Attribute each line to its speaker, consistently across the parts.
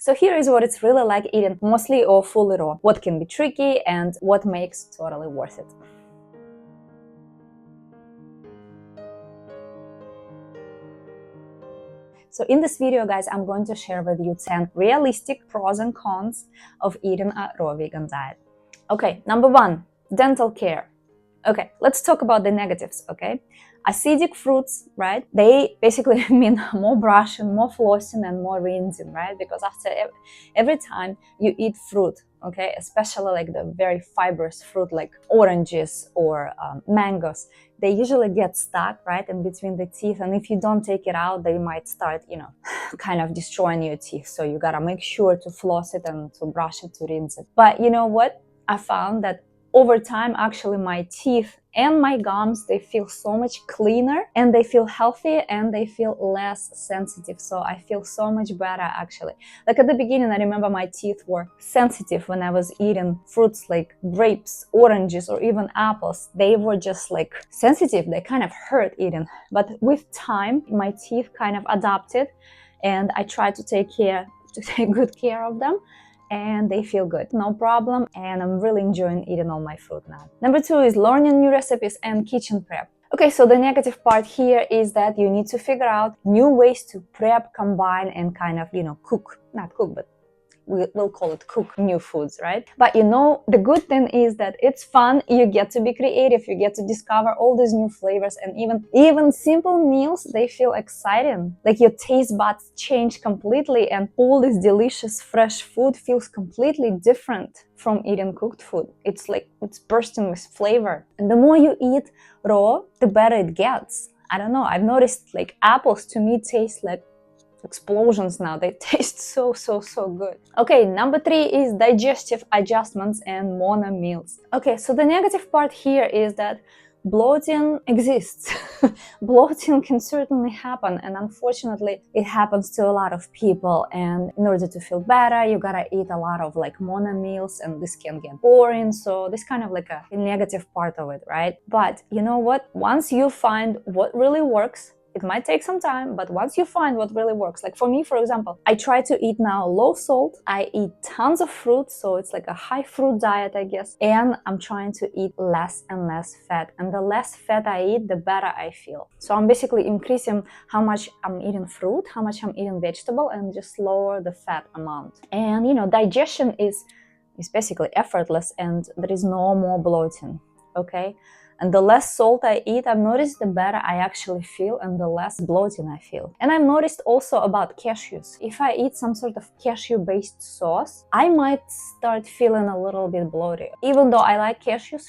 Speaker 1: So here is what it's really like eating mostly or fully raw, what can be tricky and what makes totally worth it. So in this video, guys, I'm going to share with you 10 realistic pros and cons of eating a raw vegan diet. Okay, number 1, dental care. Okay, let's talk about the negatives, okay? Acidic fruits, right? They basically mean more brushing, more flossing, and more rinsing, right? Because after every time you eat fruit, okay, especially like the very fibrous fruit like oranges or mangoes, they usually get stuck, right, in between the teeth. And if you don't take it out, they might start, you know, kind of destroying your teeth. So you gotta make sure to floss it and to brush it, to rinse it. But you know what? I found that over time, actually, my teeth and my gums, they feel so much cleaner and they feel healthy and they feel less sensitive. So I feel so much better, actually. Like at the beginning, I remember my teeth were sensitive when I was eating fruits like grapes, oranges, or even apples. They were just like sensitive. They kind of hurt eating. But with time, my teeth kind of adapted and I tried to take good care of them. And they feel good, no problem, and I'm really enjoying eating all my fruit now. Number 2 is learning new recipes and kitchen prep. Okay, so the negative part here is that you need to figure out new ways to prep, combine, and kind of, you know, not cook, but we'll call it cook new foods, right? But you know, the good thing is that it's fun. You get to be creative. You get to discover all these new flavors, and even simple meals, they feel exciting. Like your taste buds change completely, and all this delicious fresh food feels completely different from eating cooked food. It's like it's bursting with flavor. And the more you eat raw, the better it gets. I don't know. I've noticed like apples to me taste like explosions now. They taste so good. Okay, number 3 is digestive adjustments and mono meals. Okay, so the negative part here is that bloating exists. Bloating can certainly happen, and unfortunately it happens to a lot of people, and in order to feel better you gotta eat a lot of like mono meals, and this can get boring. So this kind of like a negative part of it, right? But you know what, once you find what really works, it might take some time, but once you find what really works, like for me, for example, I try to eat now low salt, I eat tons of fruit, so it's like a high fruit diet, I guess, and I'm trying to eat less and less fat, and the less fat I eat, the better I feel. So I'm basically increasing how much I'm eating fruit, how much I'm eating vegetable, and just lower the fat amount. And you know, digestion is basically effortless, and there is no more bloating, okay? And the less salt I eat, I've noticed the better I actually feel and the less bloating I feel. And I've noticed also about cashews. If I eat some sort of cashew-based sauce, I might start feeling a little bit bloated. Even though I like cashews,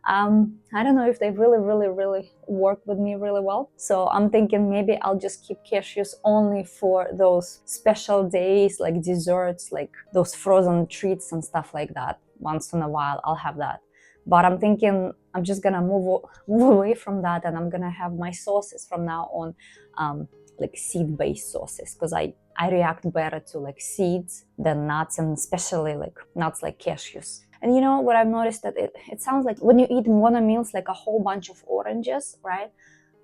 Speaker 1: I don't know if they really work with me really well. So I'm thinking maybe I'll just keep cashews only for those special days, like desserts, like those frozen treats and stuff like that. Once in a while, I'll have that. But I'm thinking I'm just gonna move away from that, and I'm gonna have my sauces from now on like seed-based sauces, because I react better to like seeds than nuts, and especially like nuts like cashews. And you know what I've noticed, that it sounds like when you eat mono meals, like a whole bunch of oranges, right?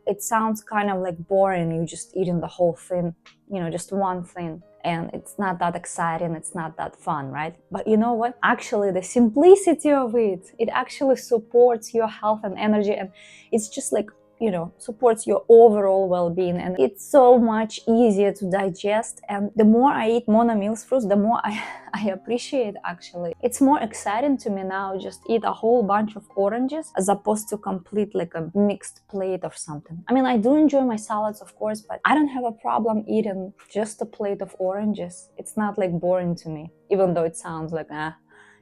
Speaker 1: It sounds kind of like boring. You're just eating the whole thing, you know, just one thing. And it's not that exciting, it's not that fun, right? But you know what? Actually, the simplicity of it actually supports your health and energy, and it's just like, you know, supports your overall well-being, and it's so much easier to digest. And the more I eat mono meals fruits, the more I appreciate, actually. It's more exciting to me now just eat a whole bunch of oranges as opposed to complete like a mixed plate of something. I mean, I do enjoy my salads, of course, but I don't have a problem eating just a plate of oranges. It's not like boring to me, even though it sounds like,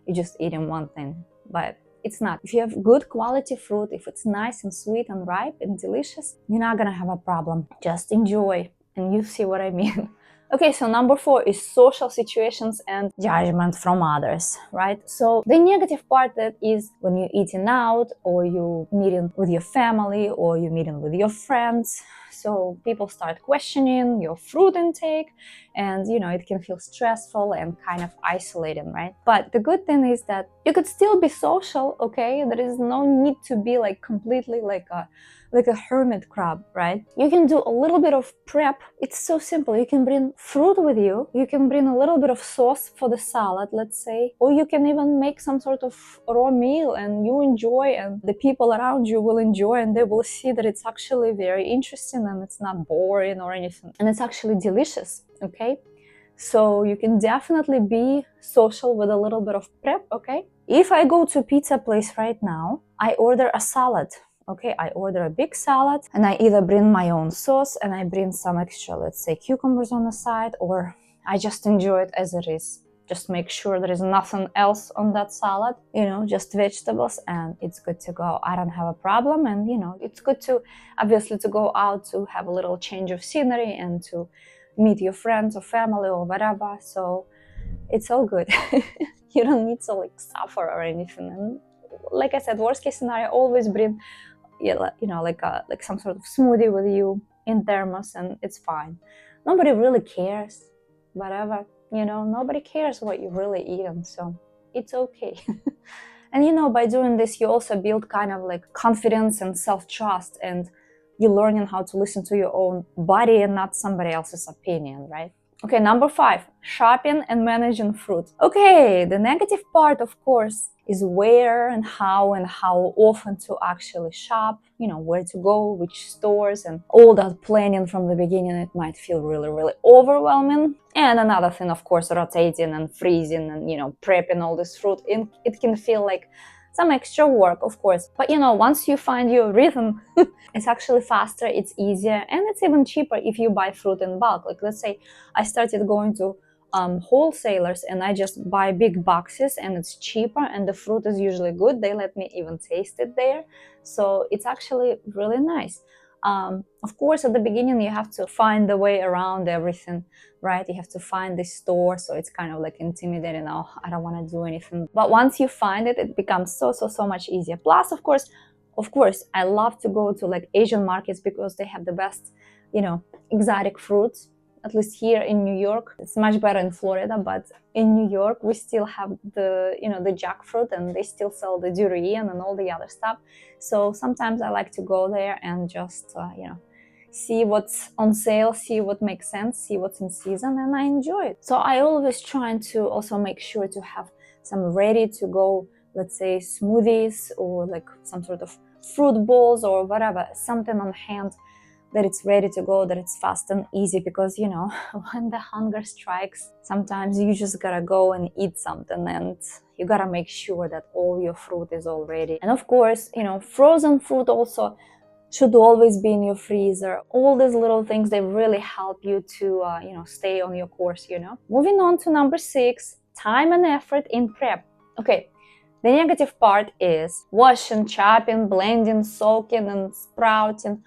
Speaker 1: you're just eating one thing. But it's not. If you have good quality fruit, if it's nice and sweet and ripe and delicious, you're not gonna have a problem. Just enjoy, and you see what I mean. Okay, so number 4 is social situations and judgment from others, right? So the negative part, that is when you're eating out, or you're meeting with your family, or you're meeting with your friends. so people start questioning your fruit intake, and you know, it can feel stressful and kind of isolating, right? But the good thing is that you could still be social, okay? There is no need to be like completely like a hermit crab, right? You can do a little bit of prep. It's so simple. You can bring fruit with you. You can bring a little bit of sauce for the salad, let's say, or you can even make some sort of raw meal and you enjoy, and the people around you will enjoy, and they will see that it's actually very interesting and it's not boring or anything, and it's actually delicious, okay? So you can definitely be social with a little bit of prep, okay? If I go to a pizza place right now, I order a salad. Okay, I order a big salad and I either bring my own sauce and I bring some extra, let's say, cucumbers on the side, or I just enjoy it as it is. Just make sure there is nothing else on that salad, you know, just vegetables, and it's good to go. I don't have a problem, and you know, it's good to, obviously, to go out to have a little change of scenery and to meet your friends or family or whatever, so it's all good. You don't need to like suffer or anything. And like I said, worst case scenario, always bring, you know, like some sort of smoothie with you in thermos, and it's fine. Nobody really cares, whatever, you know, nobody cares what you're really eating, so it's okay. And you know, by doing this, you also build kind of like confidence and self-trust, and you're learning how to listen to your own body and not somebody else's opinion, right? Okay, number 5, shopping and managing fruit. Okay, the negative part, of course, is where and how often to actually shop, you know, where to go, which stores, and all that planning from the beginning. It might feel really, really overwhelming. And another thing, of course, rotating and freezing and, you know, prepping all this fruit, it can feel like some extra work, of course. But you know, once you find your rhythm, it's actually faster, it's easier, and it's even cheaper if you buy fruit in bulk. Like, let's say I started going to wholesalers and I just buy big boxes, and it's cheaper and the fruit is usually good. They let me even taste it there, so it's actually really nice. Of course, at the beginning you have to find the way around everything, right? You have to find the store, so it's kind of like intimidating. Oh, I don't want to do anything. But once you find it, it becomes so much easier. Plus, of course, I love to go to like Asian markets because they have the best, you know, exotic fruits. At least here in New York, it's much better in Florida, but in New York, we still have the, you know, the jackfruit, and they still sell the durian and all the other stuff. So sometimes I like to go there and just, you know, see what's on sale, see what makes sense, see what's in season, and I enjoy it. So I always try to also make sure to have some ready to go, let's say smoothies or like some sort of fruit bowls or whatever, something on hand that it's ready to go, that it's fast and easy, because you know, when the hunger strikes, sometimes you just gotta go and eat something, and you gotta make sure that all your fruit is all ready. And of course, you know, frozen food also should always be in your freezer. All these little things, they really help you to, you know, stay on your course, you know. Moving on to number 6, time and effort in prep. Okay, the negative part is washing, chopping, blending, soaking, and sprouting.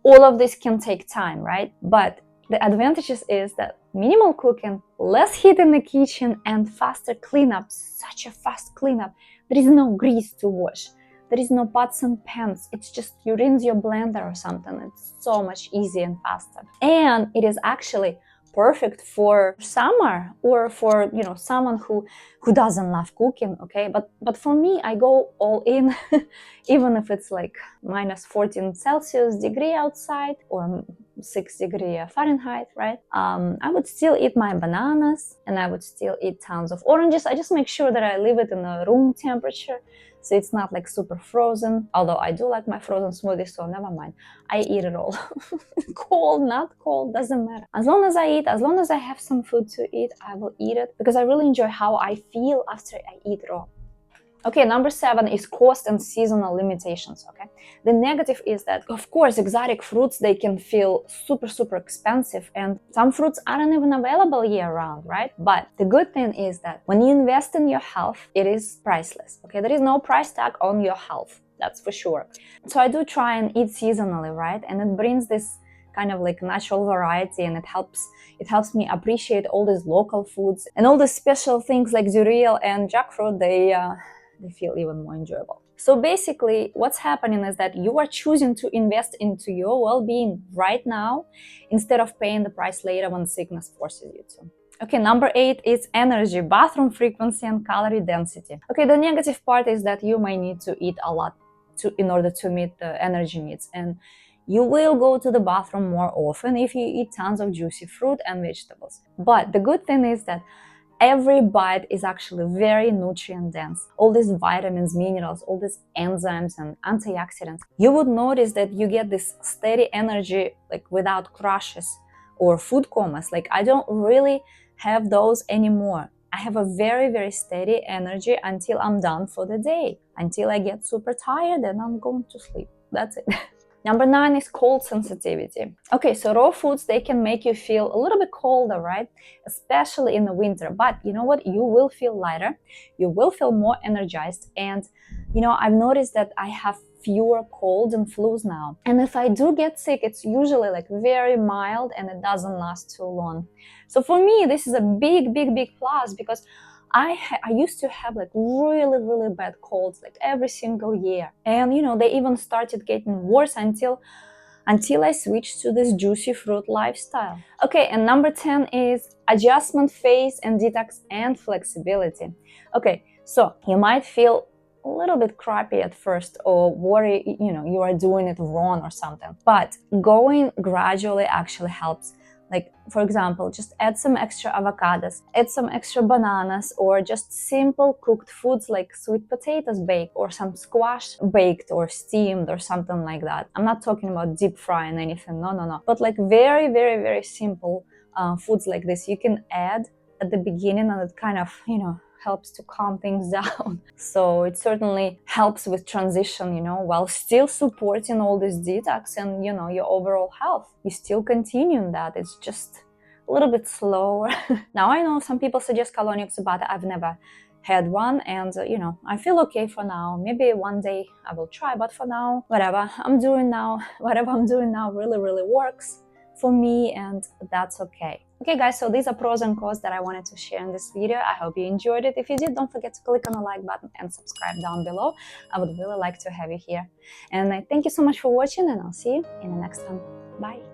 Speaker 1: All of this can take time, right? But the advantages is that minimal cooking, less heat in the kitchen, and faster cleanup. Such a fast cleanup. There is no grease to wash. There is no pots and pans. It's just you rinse your blender or something. It's so much easier and faster. And it is actually perfect for summer, or for, you know, someone who doesn't love cooking, okay? But for me, I go all in, even if it's like minus 14 Celsius degree outside or 6 degree Fahrenheit, right? I would still eat my bananas, and I would still eat tons of oranges. I just make sure that I leave it in a room temperature, so it's not like super frozen. Although I do like my frozen smoothies, so never mind. I eat it all. Cold, not cold, doesn't matter. As long as I eat, as long as I have some food to eat, I will eat it, because I really enjoy how I feel after I eat raw. Okay, number 7 is cost and seasonal limitations, okay? The negative is that, of course, exotic fruits, they can feel super expensive, and some fruits aren't even available year-round, right? But the good thing is that when you invest in your health, it is priceless, okay? There is no price tag on your health, that's for sure. So I do try and eat seasonally, right? And it brings this kind of like natural variety, and it helps me appreciate all these local foods, and all the special things like durian and jackfruit, they feel even more enjoyable. So basically, what's happening is that you are choosing to invest into your well-being right now instead of paying the price later when sickness forces you to. Okay, number 8 is energy, bathroom frequency, and calorie density. Okay, the negative part is that you might need to eat a lot in order to meet the energy needs, and you will go to the bathroom more often if you eat tons of juicy fruit and vegetables. But the good thing is that every bite is actually very nutrient dense. All these vitamins, minerals, all these enzymes and antioxidants. You would notice that you get this steady energy like without crashes or food comas. Like I don't really have those anymore. I have a very, very steady energy until I'm done for the day. Until I get super tired and I'm going to sleep. That's it. Number 9 is cold sensitivity. Okay, so raw foods, they can make you feel a little bit colder, right? Especially in the winter. But you know what? You will feel lighter. You will feel more energized. And, you know, I've noticed that I have fewer colds and flus now. And if I do get sick, it's usually like very mild and it doesn't last too long. So for me, this is a big, big, big plus because I used to have like really, really bad colds like every single year. And you know, they even started getting worse until I switched to this juicy fruit lifestyle. Okay, and number 10 is adjustment phase and detox and flexibility. Okay, so you might feel a little bit crappy at first or worry, you know, you are doing it wrong or something. But going gradually actually helps. Like, for example, just add some extra avocados, add some extra bananas, or just simple cooked foods like sweet potatoes baked or some squash baked or steamed or something like that. I'm not talking about deep frying anything, no. But like very, very, very simple foods like this you can add at the beginning, and it kind of, you know, helps to calm things down. So it certainly helps with transition, you know, while still supporting all this detox and, you know, your overall health. You still continue that. It's just a little bit slower. Now, I know some people suggest colonics, but I've never had one, and you know, I feel okay for now. Maybe one day I will try, but for now, whatever I'm doing now really, really works for me, and that's okay. Okay guys, so these are pros and cons that I wanted to share in this video. I hope you enjoyed it. If you did, don't forget to click on the like button and subscribe down below. I would really like to have you here. And I thank you so much for watching, and I'll see you in the next one. Bye.